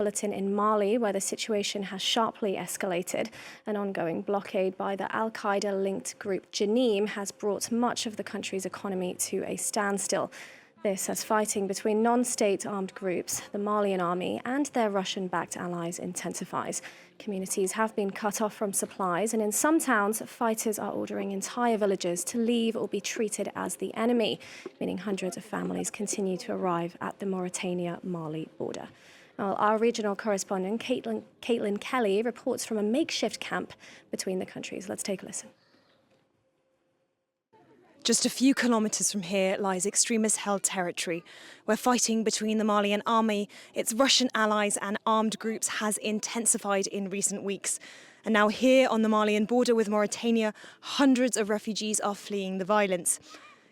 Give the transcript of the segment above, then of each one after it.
Bulletin in Mali, where the situation has sharply escalated. An ongoing blockade by the al-Qaeda-linked group JNIM has brought much of the country's economy to a standstill. This as fighting between non-state armed groups, the Malian army, and their Russian-backed allies intensifies. Communities have been cut off from supplies, and in some towns, fighters are ordering entire villages to leave or be treated as the enemy, meaning hundreds of families continue to arrive at the Mauritania-Mali border. Well, our regional correspondent, Caitlin Kelly, reports from a makeshift camp between the countries. Let's take a listen. Just a few kilometres from here lies extremist-held territory, where fighting between the Malian army, its Russian allies and armed groups has intensified in recent weeks. And now here on the Malian border with Mauritania, hundreds of refugees are fleeing the violence.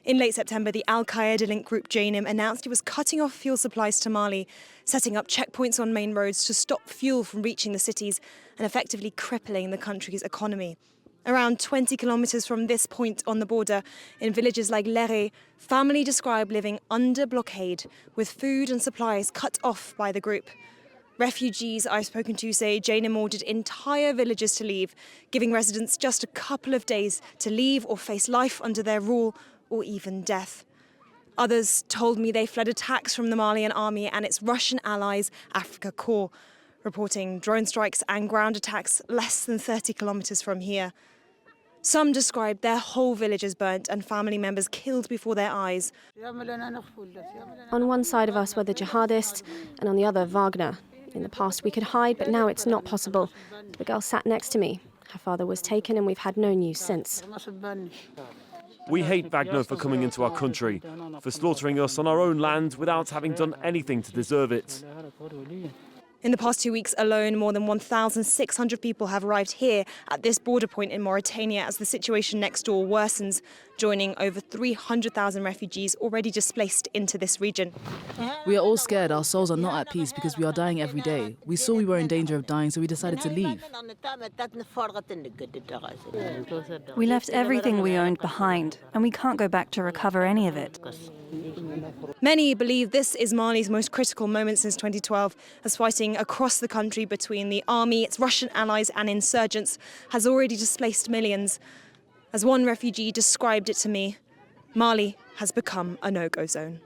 In late September, the al-Qaeda-linked group JNIM announced it was cutting off fuel supplies to Mali, setting up checkpoints on main roads to stop fuel from reaching the cities and effectively crippling the country's economy. Around 20 kilometres from this point on the border, in villages like Lere, family describe living under blockade with food and supplies cut off by the group. Refugees I've spoken to say JNIM ordered entire villages to leave, giving residents just a couple of days to leave or face life under their rule or even death. Others told me they fled attacks from the Malian army and its Russian allies, Africa Corps, reporting drone strikes and ground attacks less than 30 kilometres from here. Some described their whole villages burnt and family members killed before their eyes. On one side of us were the jihadists and on the other Wagner. In the past we could hide, but now it's not possible. The girl sat next to me. Her father was taken and we've had no news since. We hate Wagner for coming into our country, for slaughtering us on our own land without having done anything to deserve it. In the past 2 weeks alone, more than 1,600 people have arrived here at this border point in Mauritania as the situation next door worsens, joining over 300,000 refugees already displaced into this region. We are all scared. Our souls are not at peace because we are dying every day. We saw we were in danger of dying, so we decided to leave. We left everything we owned behind, and we can't go back to recover any of it. Many believe this is Mali's most critical moment since 2012, as fighting across the country between the army, its Russian allies and insurgents has already displaced millions. As one refugee described it to me, Mali has become a no-go zone.